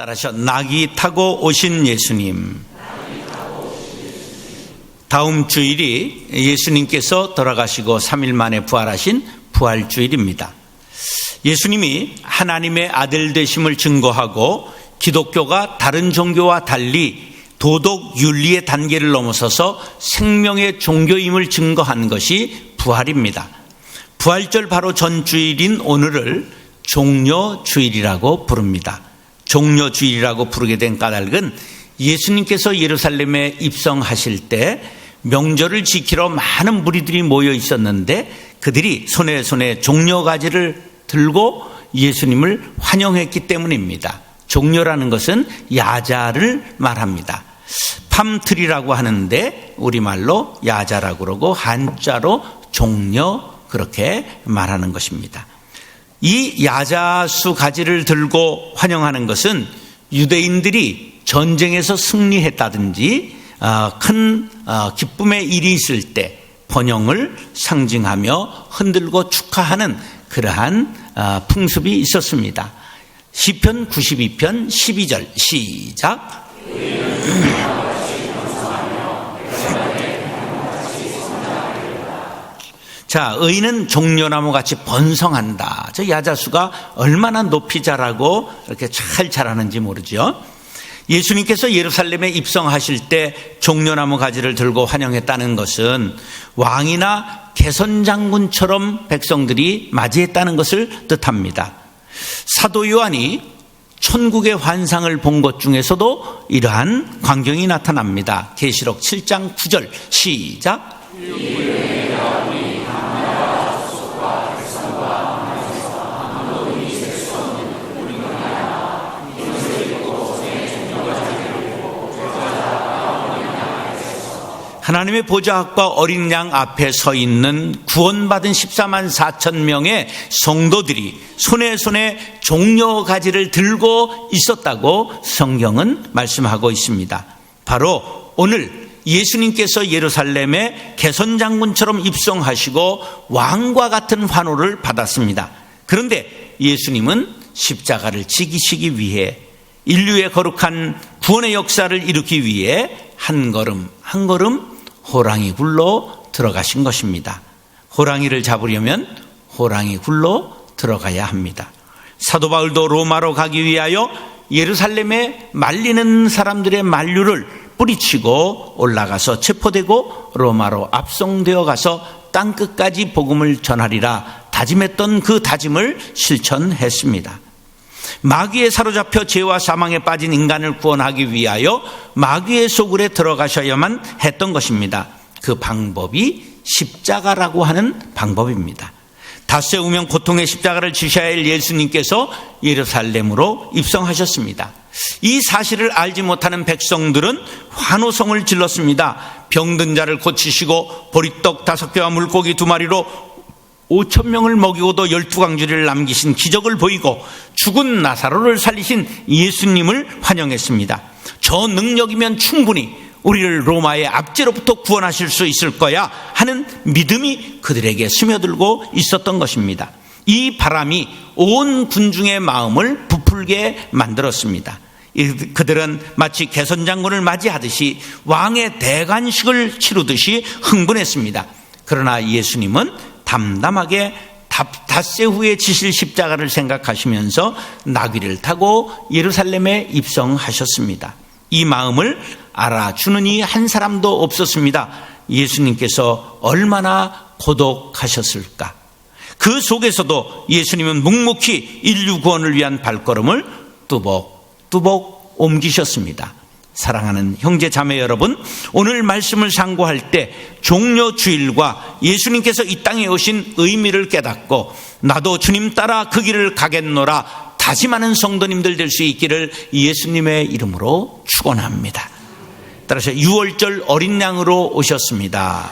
따라서 나귀 타고 오신 예수님. 다음 주일이 예수님께서 돌아가시고 3일 만에 부활하신 부활주일입니다. 예수님이 하나님의 아들 되심을 증거하고 기독교가 다른 종교와 달리 도덕 윤리의 단계를 넘어서서 생명의 종교임을 증거한 것이 부활입니다. 부활절 바로 전주일인 오늘을 종려주일이라고 부릅니다. 종려주일이라고 부르게 된 까닭은 예수님께서 예루살렘에 입성하실 때 명절을 지키러 많은 무리들이 모여 있었는데 그들이 손에 종려가지를 들고 예수님을 환영했기 때문입니다. 종려라는 것은 야자를 말합니다. 팜트리라고 하는데 우리말로 야자라고 그러고 한자로 종려 그렇게 말하는 것입니다. 이 야자수 가지를 들고 환영하는 것은 유대인들이 전쟁에서 승리했다든지 큰 기쁨의 일이 있을 때 번영을 상징하며 흔들고 축하하는 그러한 풍습이 있었습니다. 시편 92편 12절 시작. 자, 의인은 종려나무 같이 번성한다. 저 야자수가 얼마나 높이 자라고 이렇게 잘 자라는지 모르죠. 예수님께서 예루살렘에 입성하실 때 종려나무 가지를 들고 환영했다는 것은 왕이나 개선장군처럼 백성들이 맞이했다는 것을 뜻합니다. 사도 요한이 천국의 환상을 본 것 중에서도 이러한 광경이 나타납니다. 계시록 7장 9절 시작. 하나님의 보좌학과 어린 양 앞에 서 있는 구원받은 14만 4천 명의 성도들이 손에 종려가지를 들고 있었다고 성경은 말씀하고 있습니다. 바로 오늘 예수님께서 예루살렘에 개선장군처럼 입성하시고 왕과 같은 환호를 받았습니다. 그런데 예수님은 십자가를 지키시기 위해 인류의 거룩한 구원의 역사를 이루기 위해 한 걸음 한 걸음 호랑이 굴로 들어가신 것입니다. 호랑이를 잡으려면 호랑이 굴로 들어가야 합니다. 사도 바울도 로마로 가기 위하여 예루살렘에 말리는 사람들의 만류를 뿌리치고 올라가서 체포되고 로마로 압송되어 가서 땅끝까지 복음을 전하리라 다짐했던 그 다짐을 실천했습니다. 마귀에 사로잡혀 죄와 사망에 빠진 인간을 구원하기 위하여 마귀의 소굴에 들어가셔야만 했던 것입니다. 그 방법이 십자가라고 하는 방법입니다. 닷새 우면 고통의 십자가를 지셔야 할 예수님께서 예루살렘으로 입성하셨습니다. 이 사실을 알지 못하는 백성들은 환호성을 질렀습니다. 병든 자를 고치시고 보리떡 5개와 물고기 2마리로 5천 명을 먹이고도 12광주리를 남기신 기적을 보이고 죽은 나사로를 살리신 예수님을 환영했습니다. 저 능력이면 충분히 우리를 로마의 압제로부터 구원하실 수 있을 거야 하는 믿음이 그들에게 스며들고 있었던 것입니다. 이 바람이 온 군중의 마음을 부풀게 만들었습니다. 그들은 마치 개선장군을 맞이하듯이 왕의 대관식을 치르듯이 흥분했습니다. 그러나 예수님은 담담하게 닷새 후에 지실 십자가를 생각하시면서 나귀를 타고 예루살렘에 입성하셨습니다. 이 마음을 알아주는 이 한 사람도 없었습니다. 예수님께서 얼마나 고독하셨을까. 그 속에서도 예수님은 묵묵히 인류 구원을 위한 발걸음을 뚜벅뚜벅 옮기셨습니다. 사랑하는 형제 자매 여러분, 오늘 말씀을 상고할 때 종려주일과 예수님께서 이 땅에 오신 의미를 깨닫고 나도 주님 따라 그 길을 가겠노라 다짐하는 성도님들 될 수 있기를 예수님의 이름으로 축원합니다. 따라서 6월절 어린 양으로 오셨습니다.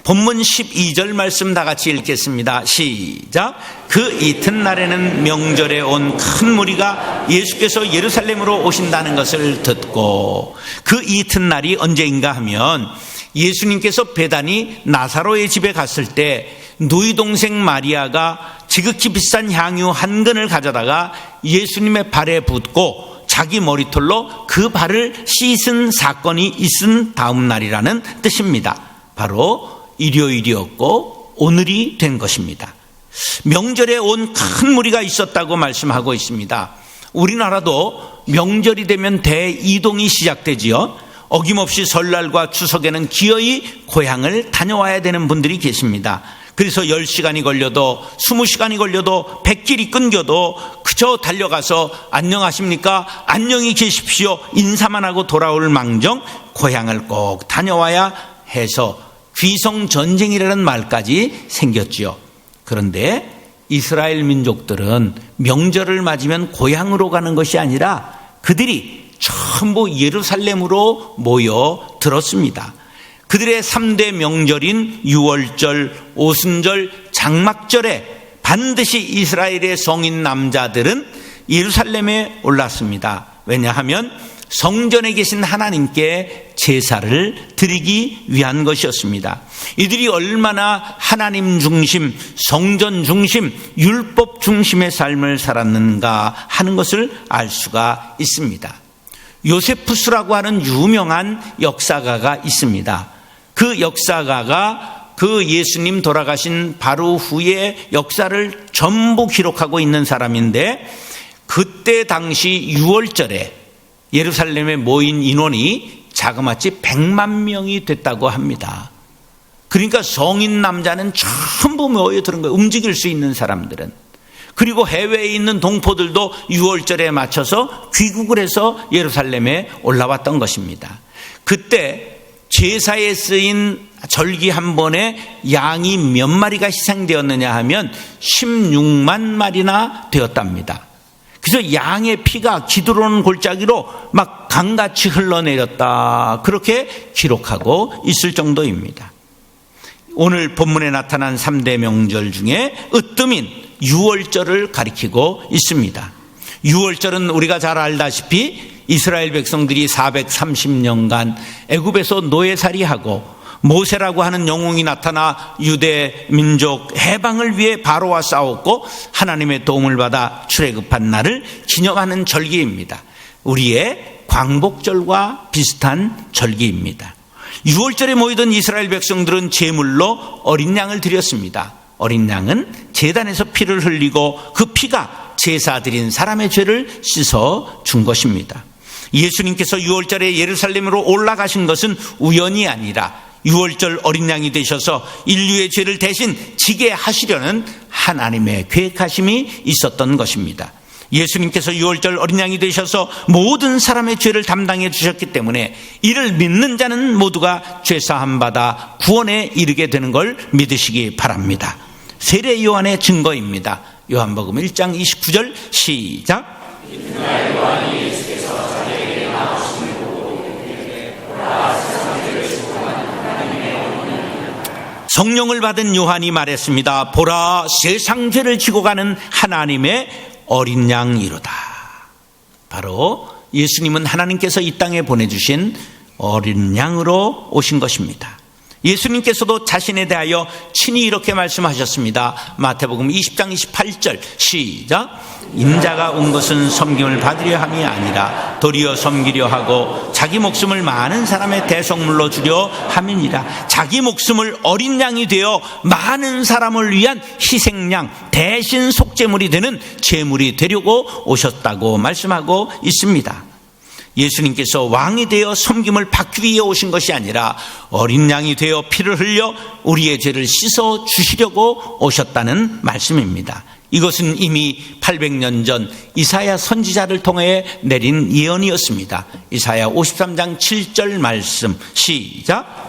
본문 12절 말씀 다 같이 읽겠습니다. 시작. 그 이튿날에는 명절에 온 큰 무리가 예수께서 예루살렘으로 오신다는 것을 듣고, 그 이튿날이 언제인가 하면 예수님께서 베다니 나사로의 집에 갔을 때 누이 동생 마리아가 지극히 비싼 향유 한 근을 가져다가 예수님의 발에 붓고 자기 머리털로 그 발을 씻은 사건이 있은 다음 날이라는 뜻입니다. 바로 일요일이었고 오늘이 된 것입니다. 명절에 온 큰 무리가 있었다고 말씀하고 있습니다. 우리나라도 명절이 되면 대이동이 시작되지요. 어김없이 설날과 추석에는 기어이 고향을 다녀와야 되는 분들이 계십니다. 그래서 10시간이 걸려도 20시간이 걸려도 100길이 끊겨도 그저 달려가서 안녕하십니까? 안녕히 계십시오. 인사만 하고 돌아올 망정 고향을 꼭 다녀와야 해서 귀성전쟁이라는 말까지 생겼지요. 그런데 이스라엘 민족들은 명절을 맞으면 고향으로 가는 것이 아니라 그들이 전부 예루살렘으로 모여들었습니다. 그들의 3대 명절인 유월절, 오순절, 장막절에 반드시 이스라엘의 성인 남자들은 예루살렘에 올랐습니다. 왜냐하면 성전에 계신 하나님께 제사를 드리기 위한 것이었습니다. 이들이 얼마나 하나님 중심, 성전 중심, 율법 중심의 삶을 살았는가 하는 것을 알 수가 있습니다. 요세푸스라고 하는 유명한 역사가가 있습니다. 그 역사가가 그 예수님 돌아가신 바로 후의 역사를 전부 기록하고 있는 사람인데, 그때 당시 6월절에 예루살렘에 모인 인원이 자그마치 100만 명이 됐다고 합니다. 그러니까 성인 남자는 전부 모여드는 거예요. 움직일 수 있는 사람들은. 그리고 해외에 있는 동포들도 6월절에 맞춰서 귀국을 해서 예루살렘에 올라왔던 것입니다. 그때 제사에 쓰인 절기 한 번에 양이 몇 마리가 희생되었느냐 하면 16만 마리나 되었답니다. 그래서 양의 피가 기드론 골짜기로 막 강같이 흘러내렸다, 그렇게 기록하고 있을 정도입니다. 오늘 본문에 나타난 3대 명절 중에 으뜸인 유월절을 가리키고 있습니다. 유월절은 우리가 잘 알다시피 이스라엘 백성들이 430년간 애굽에서 노예살이하고 모세라고 하는 영웅이 나타나 유대 민족 해방을 위해 바로와 싸웠고 하나님의 도움을 받아 출애굽한 날을 기념하는 절기입니다. 우리의 광복절과 비슷한 절기입니다. 6월절에 모이던 이스라엘 백성들은 제물로 어린 양을 드렸습니다. 어린 양은 제단에서 피를 흘리고 그 피가 제사 드린 사람의 죄를 씻어 준 것입니다. 예수님께서 6월절에 예루살렘으로 올라가신 것은 우연이 아니라 6월절 어린 양이 되셔서 인류의 죄를 대신 지게 하시려는 하나님의 계획하심이 있었던 것입니다. 예수님께서 6월절 어린 양이 되셔서 모든 사람의 죄를 담당해 주셨기 때문에 이를 믿는 자는 모두가 죄사함 받아 구원에 이르게 되는 걸 믿으시기 바랍니다. 세례 요한의 증거입니다. 요한복음 1장 29절 시작. 성령을 받은 요한이 말했습니다. 보라, 세상 죄를 지고 가는 하나님의 어린 양이로다. 바로 예수님은 하나님께서 이 땅에 보내주신 어린 양으로 오신 것입니다. 예수님께서도 자신에 대하여 친히 이렇게 말씀하셨습니다. 마태복음 20장 28절 시작. 인자가 온 것은 섬김을 받으려 함이 아니라 도리어 섬기려 하고 자기 목숨을 많은 사람의 대속물로 주려 함이니라. 자기 목숨을 어린 양이 되어 많은 사람을 위한 희생양, 대신 속죄물이 되는 제물이 되려고 오셨다고 말씀하고 있습니다. 예수님께서 왕이 되어 섬김을 받기 위해 오신 것이 아니라 어린 양이 되어 피를 흘려 우리의 죄를 씻어 주시려고 오셨다는 말씀입니다. 이것은 이미 800년 전 이사야 선지자를 통해 내린 예언이었습니다. 이사야 53장 7절 말씀 시작.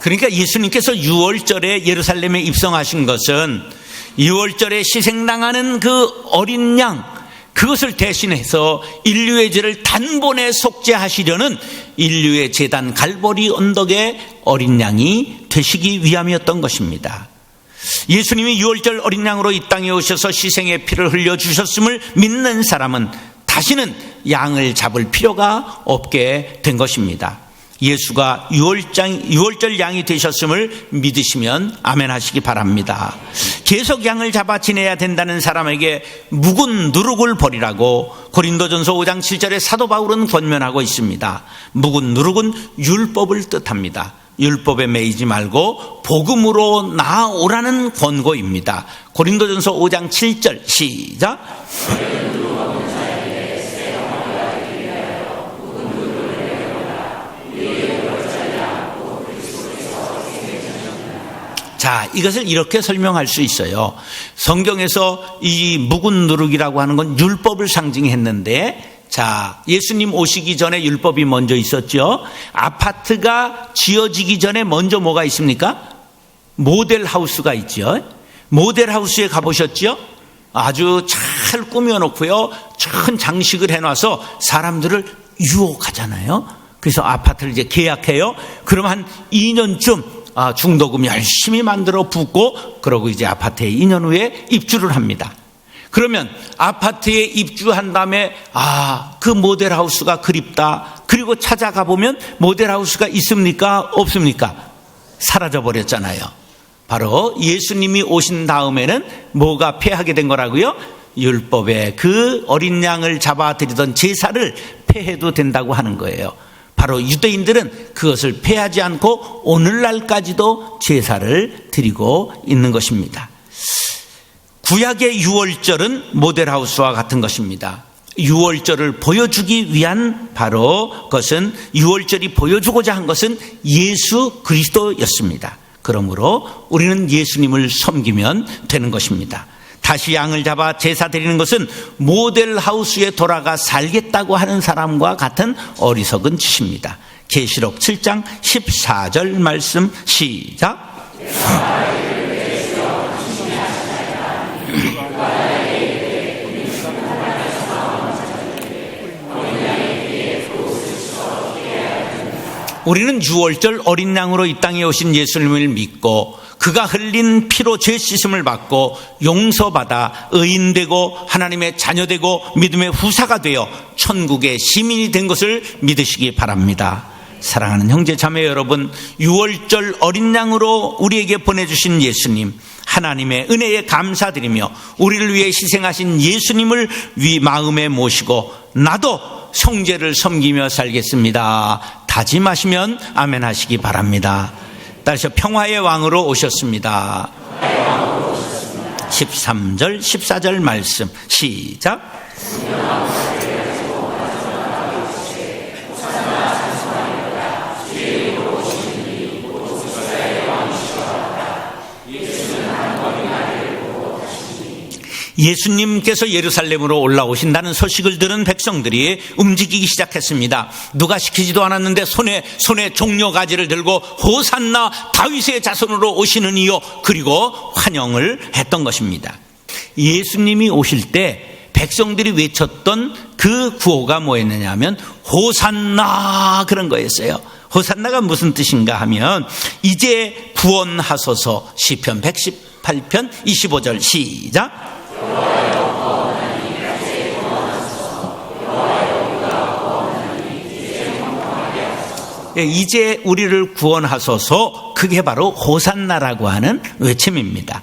그러니까 예수님께서 6월절에 예루살렘에 입성하신 것은 6월절에 희생당하는 그 어린 양, 그것을 대신해서 인류의 죄를 단번에 속죄하시려는 인류의 제단 갈보리 언덕의 어린 양이 되시기 위함이었던 것입니다. 예수님이 유월절 어린 양으로 이 땅에 오셔서 희생의 피를 흘려주셨음을 믿는 사람은 다시는 양을 잡을 필요가 없게 된 것입니다. 예수가 유월절 양이 되셨음을 믿으시면 아멘 하시기 바랍니다. 계속 양을 잡아 지내야 된다는 사람에게 묵은 누룩을 버리라고 고린도전서 5장 7절에 사도 바울은 권면하고 있습니다. 묵은 누룩은 율법을 뜻합니다. 율법에 매이지 말고 복음으로 나아오라는 권고입니다. 고린도전서 5장 7절 시작. 자, 이것을 이렇게 설명할 수 있어요. 성경에서 이 묵은 누룩이라고 하는 건 율법을 상징했는데, 자, 예수님 오시기 전에 율법이 먼저 있었죠. 아파트가 지어지기 전에 먼저 뭐가 있습니까? 모델하우스가 있죠. 모델하우스에 가보셨죠? 아주 잘 꾸며놓고요, 큰 장식을 해놔서 사람들을 유혹하잖아요. 그래서 아파트를 이제 계약해요. 그럼 한 2년쯤 중도금 열심히 만들어 붓고, 그러고 이제 아파트에 2년 후에 입주를 합니다. 그러면 아파트에 입주한 다음에 그 모델하우스가 그립다. 그리고 찾아가 보면 모델하우스가 있습니까? 없습니까? 사라져 버렸잖아요. 바로 예수님이 오신 다음에는 뭐가 폐하게 된 거라고요? 율법에 그 어린 양을 잡아드리던 제사를 폐해도 된다고 하는 거예요. 바로 유대인들은 그것을 폐하지 않고 오늘날까지도 제사를 드리고 있는 것입니다. 구약의 유월절은 모델하우스와 같은 것입니다. 유월절을 보여주기 위한 바로 것은, 유월절이 보여주고자 한 것은 예수 그리스도였습니다. 그러므로 우리는 예수님을 섬기면 되는 것입니다. 다시 양을 잡아 제사 드리는 것은 모델하우스에 돌아가 살겠다고 하는 사람과 같은 어리석은 짓입니다. 계시록 7장 14절 말씀 시작. 우리는 유월절 어린 양으로 이 땅에 오신 예수님을 믿고 그가 흘린 피로 죄 씻음을 받고 용서받아 의인되고 하나님의 자녀되고 믿음의 후사가 되어 천국의 시민이 된 것을 믿으시기 바랍니다. 사랑하는 형제 자매 여러분, 유월절 어린 양으로 우리에게 보내주신 예수님, 하나님의 은혜에 감사드리며 우리를 위해 희생하신 예수님을 마음에 모시고 나도 형제를 섬기며 살겠습니다 다짐하시면 아멘 하시기 바랍니다. 따라서 평화의 왕으로 오셨습니다. 13절 14절 말씀 시작. 예수님께서 예루살렘으로 올라오신다는 소식을 들은 백성들이 움직이기 시작했습니다. 누가 시키지도 않았는데 손에 종려가지를 들고 호산나 다윗의 자손으로 오시는 이요, 그리고 환영을 했던 것입니다. 예수님이 오실 때 백성들이 외쳤던 그 구호가 뭐였느냐 하면 호산나, 그런 거였어요. 호산나가 무슨 뜻인가 하면 이제 구원하소서. 시편 118편 25절 시작. 이제 우리를 구원하소서, 그게 바로 호산나라고 하는 외침입니다.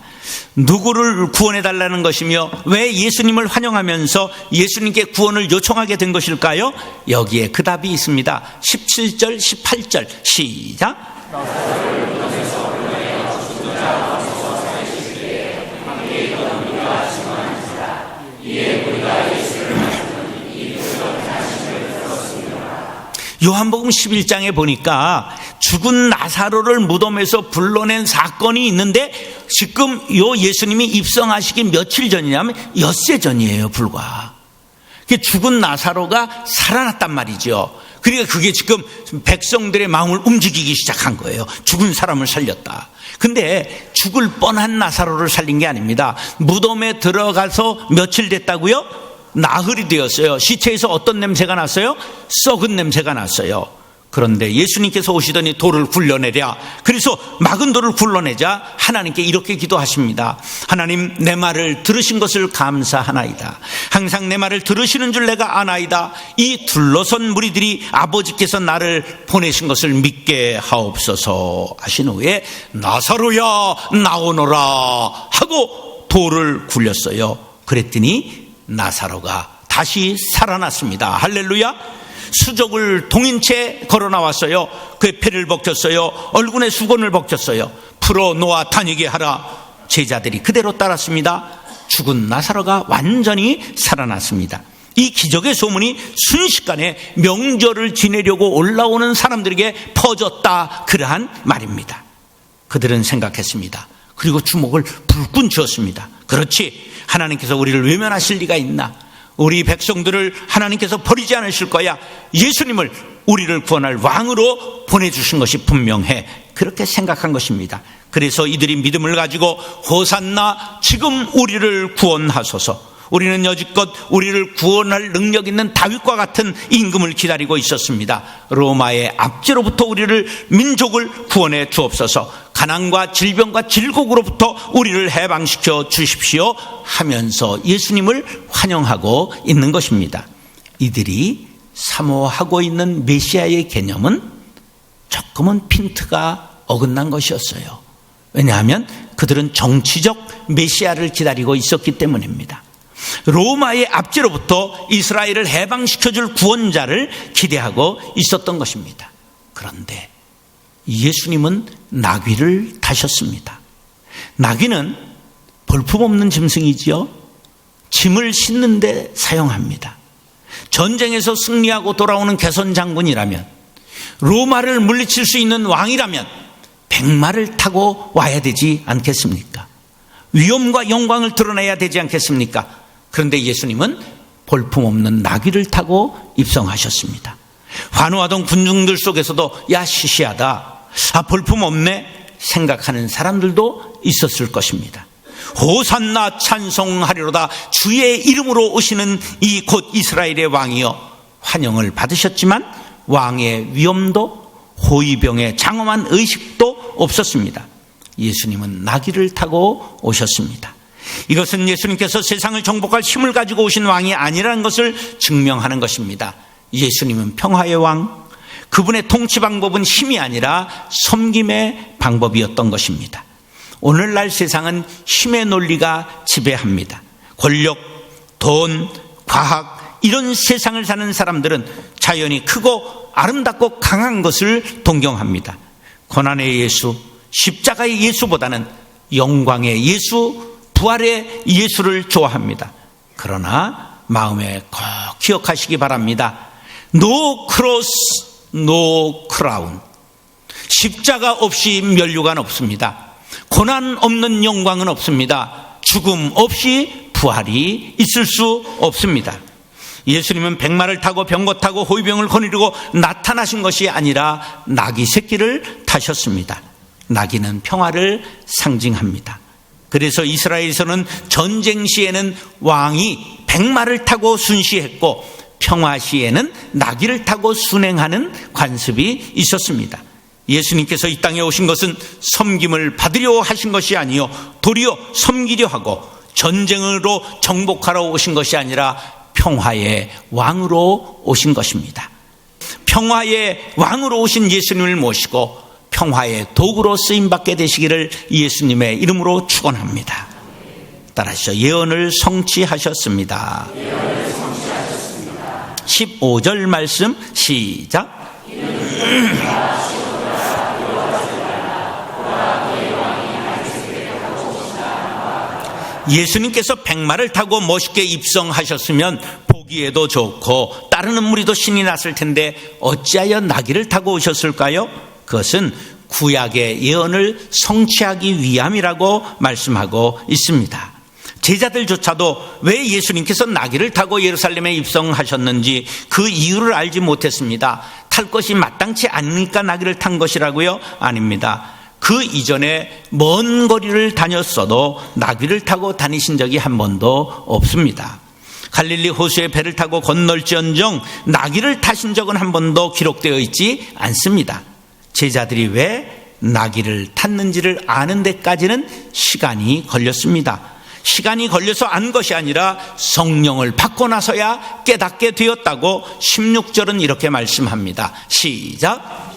누구를 구원해달라는 것이며 왜 예수님을 환영하면서 예수님께 구원을 요청하게 된 것일까요? 여기에 그 답이 있습니다. 17절 18절 시작. 요한복음 11장에 보니까 죽은 나사로를 무덤에서 불러낸 사건이 있는데, 지금 요 예수님이 입성하시기 며칠 전이냐면 엿새 전이에요, 불과. 죽은 나사로가 살아났단 말이죠. 그러니까 그게 지금 백성들의 마음을 움직이기 시작한 거예요. 죽은 사람을 살렸다. 근데 죽을 뻔한 나사로를 살린 게 아닙니다. 무덤에 들어가서 며칠 됐다고요? 나흘이 되었어요. 시체에서 어떤 냄새가 났어요? 썩은 냄새가 났어요. 그런데 예수님께서 오시더니 돌을 굴러내랴. 그래서 막은 돌을 굴러내자 하나님께 이렇게 기도하십니다. 하나님, 내 말을 들으신 것을 감사하나이다. 항상 내 말을 들으시는 줄 내가 아나이다. 이 둘러선 무리들이 아버지께서 나를 보내신 것을 믿게 하옵소서 하신 후에 나사로야 나오너라 하고 돌을 굴렸어요. 그랬더니 나사로가 다시 살아났습니다. 할렐루야. 수족을 동인 채 걸어 나왔어요. 그의 배를 벗겼어요. 얼굴에 수건을 벗겼어요. 풀어 놓아 다니게 하라. 제자들이 그대로 따랐습니다. 죽은 나사로가 완전히 살아났습니다. 이 기적의 소문이 순식간에 명절을 지내려고 올라오는 사람들에게 퍼졌다, 그러한 말입니다. 그들은 생각했습니다. 그리고 주먹을 불끈 쥐었습니다. 그렇지, 하나님께서 우리를 외면하실 리가 있나? 우리 백성들을 하나님께서 버리지 않으실 거야. 예수님을 우리를 구원할 왕으로 보내주신 것이 분명해. 그렇게 생각한 것입니다. 그래서 이들이 믿음을 가지고 호산나, 지금 우리를 구원하소서. 우리는 여지껏 우리를 구원할 능력 있는 다윗과 같은 임금을 기다리고 있었습니다. 로마의 압제로부터 우리를, 민족을 구원해 주옵소서. 가난과 질병과 질곡으로부터 우리를 해방시켜 주십시오 하면서 예수님을 환영하고 있는 것입니다. 이들이 사모하고 있는 메시아의 개념은 조금은 핀트가 어긋난 것이었어요. 왜냐하면 그들은 정치적 메시아를 기다리고 있었기 때문입니다. 로마의 압제로부터 이스라엘을 해방시켜줄 구원자를 기대하고 있었던 것입니다. 그런데 예수님은 나귀를 타셨습니다. 나귀는 볼품없는 짐승이지요. 짐을 싣는 데 사용합니다. 전쟁에서 승리하고 돌아오는 개선 장군이라면, 로마를 물리칠 수 있는 왕이라면 백마를 타고 와야 되지 않겠습니까? 위엄과 영광을 드러내야 되지 않겠습니까? 그런데 예수님은 볼품없는 나귀를 타고 입성하셨습니다. 환호하던 군중들 속에서도 야, 시시하다, 아, 볼품없네 생각하는 사람들도 있었을 것입니다. 호산나 찬송하리로다, 주의 이름으로 오시는 이 곧 이스라엘의 왕이여, 환영을 받으셨지만 왕의 위엄도 호위병의 장엄한 의식도 없었습니다. 예수님은 나귀를 타고 오셨습니다. 이것은 예수님께서 세상을 정복할 힘을 가지고 오신 왕이 아니라는 것을 증명하는 것입니다. 예수님은 평화의 왕, 그분의 통치 방법은 힘이 아니라 섬김의 방법이었던 것입니다. 오늘날 세상은 힘의 논리가 지배합니다. 권력, 돈, 과학, 이런 세상을 사는 사람들은 자연이 크고 아름답고 강한 것을 동경합니다. 고난의 예수, 십자가의 예수보다는 영광의 예수, 부활의 예수를 좋아합니다. 그러나 마음에 꼭 기억하시기 바랍니다. No cross, no crown. 십자가 없이 면류관 없습니다. 고난 없는 영광은 없습니다. 죽음 없이 부활이 있을 수 없습니다. 예수님은 백마를 타고 병거 타고 호위병을 거느리고 나타나신 것이 아니라 나귀 새끼를 타셨습니다. 나귀는 평화를 상징합니다. 그래서 이스라엘에서는 전쟁 시에는 왕이 백마를 타고 순시했고 평화 시에는 나귀를 타고 순행하는 관습이 있었습니다. 예수님께서 이 땅에 오신 것은 섬김을 받으려 하신 것이 아니요 도리어 섬기려 하고 전쟁으로 정복하러 오신 것이 아니라 평화의 왕으로 오신 것입니다. 평화의 왕으로 오신 예수님을 모시고 평화의 도구로 쓰임받게 되시기를 예수님의 이름으로 축원합니다. 따라하시죠. 예언을 성취하셨습니다. 15절 말씀 시작. 예수님께서 백마를 타고 멋있게 입성하셨으면 보기에도 좋고 따르는 무리도 신이 났을 텐데 어찌하여 나귀를 타고 오셨을까요? 그것은 구약의 예언을 성취하기 위함이라고 말씀하고 있습니다. 제자들조차도 왜 예수님께서 나귀를 타고 예루살렘에 입성하셨는지 그 이유를 알지 못했습니다. 탈 것이 마땅치 않으니까 나귀를 탄 것이라고요? 아닙니다. 그 이전에 먼 거리를 다녔어도 나귀를 타고 다니신 적이 한 번도 없습니다. 갈릴리 호수에 배를 타고 건널지언정 나귀를 타신 적은 한 번도 기록되어 있지 않습니다. 제자들이 왜 나귀를 탔는지를 아는 데까지는 시간이 걸렸습니다. 시간이 걸려서 안 것이 아니라 성령을 받고 나서야 깨닫게 되었다고 16절은 이렇게 말씀합니다. 시작.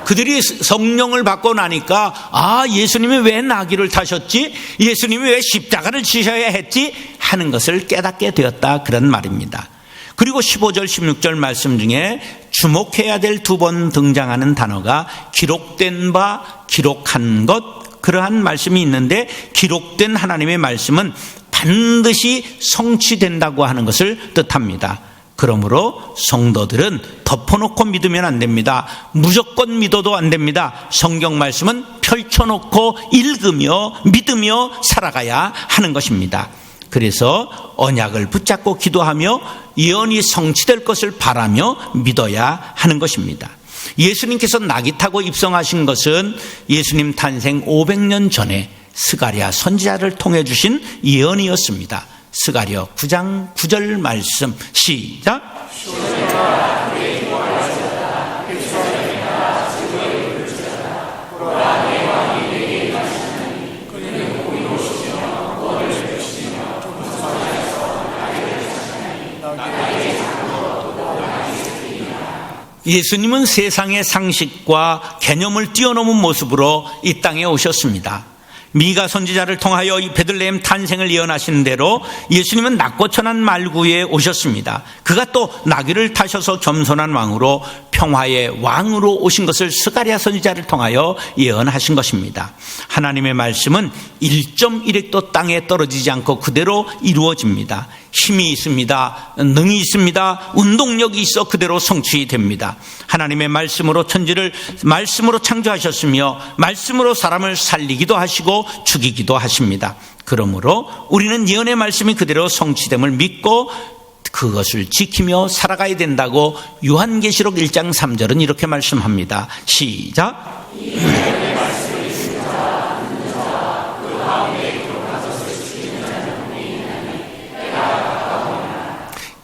그들이 성령을 받고 나니까 예수님이 왜 나귀를 타셨지? 예수님이 왜 십자가를 지셔야 했지? 하는 것을 깨닫게 되었다, 그런 말입니다. 그리고 15절 16절 말씀 중에 주목해야 될 두 번 등장하는 단어가 기록된 바, 기록한 것, 그러한 말씀이 있는데, 기록된 하나님의 말씀은 반드시 성취된다고 하는 것을 뜻합니다. 그러므로 성도들은 덮어놓고 믿으면 안 됩니다. 무조건 믿어도 안 됩니다. 성경 말씀은 펼쳐놓고 읽으며 믿으며 살아가야 하는 것입니다. 그래서 언약을 붙잡고 기도하며 예언이 성취될 것을 바라며 믿어야 하는 것입니다. 예수님께서 나귀 타고 입성하신 것은 예수님 탄생 500년 전에 스가랴 선지자를 통해 주신 예언이었습니다. 스가랴 9장 9절 말씀 시작. 예수님은 세상의 상식과 개념을 뛰어넘은 모습으로 이 땅에 오셨습니다. 미가 선지자를 통하여 이 베들레헴 탄생을 예언하신 대로 예수님은 낮고 천한 말구에 오셨습니다. 그가 또 나귀를 타셔서 겸손한 왕으로 평화의 왕으로 오신 것을 스가랴 선지자를 통하여 예언하신 것입니다. 하나님의 말씀은 1.1획도 땅에 떨어지지 않고 그대로 이루어집니다. 힘이 있습니다. 능이 있습니다. 운동력이 있어 그대로 성취됩니다. 하나님의 말씀으로 천지를 말씀으로 창조하셨으며 말씀으로 사람을 살리기도 하시고 죽이기도 하십니다. 그러므로 우리는 예언의 말씀이 그대로 성취됨을 믿고 그것을 지키며 살아가야 된다고 요한계시록 1장 3절은 이렇게 말씀합니다. 시작.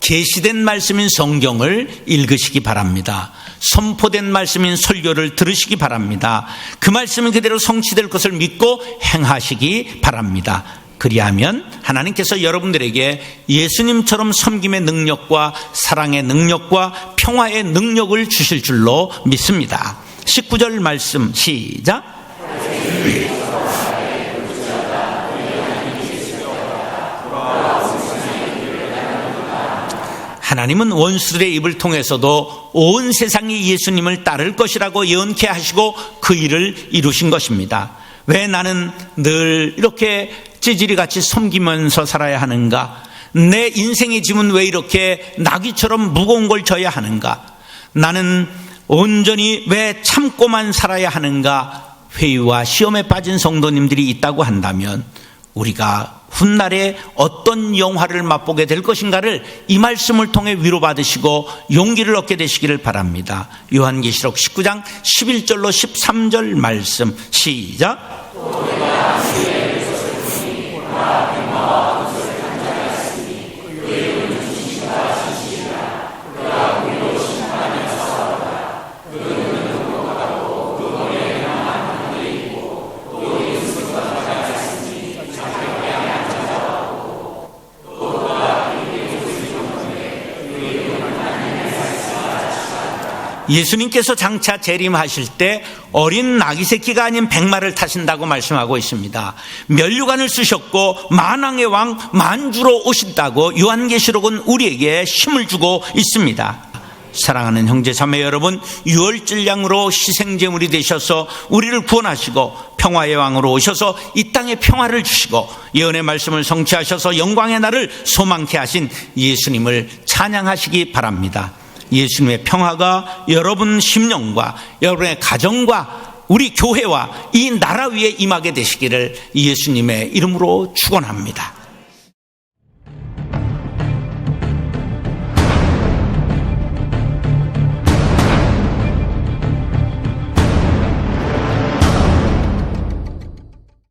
계시된 말씀인 성경을 읽으시기 바랍니다. 선포된 말씀인 설교를 들으시기 바랍니다. 그 말씀이 그대로 성취될 것을 믿고 행하시기 바랍니다. 그리하면 하나님께서 여러분들에게 예수님처럼 섬김의 능력과 사랑의 능력과 평화의 능력을 주실 줄로 믿습니다. 19절 말씀 시작. 하나님은 원수들의 입을 통해서도 온 세상이 예수님을 따를 것이라고 예언케 하시고 그 일을 이루신 것입니다. 왜 나는 늘 이렇게 찌질이같이 섬기면서 살아야 하는가? 내 인생의 짐은 왜 이렇게 나귀처럼 무거운 걸 져야 하는가? 나는 온전히 왜 참고만 살아야 하는가? 회의와 시험에 빠진 성도님들이 있다고 한다면 우리가 훗날에 어떤 영화를 맛보게 될 것인가를 이 말씀을 통해 위로받으시고 용기를 얻게 되시기를 바랍니다. 요한계시록 19장 11절로 13절 말씀 시작. 예수님께서 장차 재림하실 때 어린 나귀 새끼가 아닌 백마를 타신다고 말씀하고 있습니다. 면류관을 쓰셨고 만왕의 왕 만주로 오신다고 요한계시록은 우리에게 힘을 주고 있습니다. 사랑하는 형제 자매 여러분, 유월절량으로 희생제물이 되셔서 우리를 구원하시고 평화의 왕으로 오셔서 이 땅에 평화를 주시고 예언의 말씀을 성취하셔서 영광의 날을 소망케 하신 예수님을 찬양하시기 바랍니다. 예수님의 평화가 여러분 심령과 여러분의 가정과 우리 교회와 이 나라 위에 임하게 되시기를 예수님의 이름으로 축원합니다.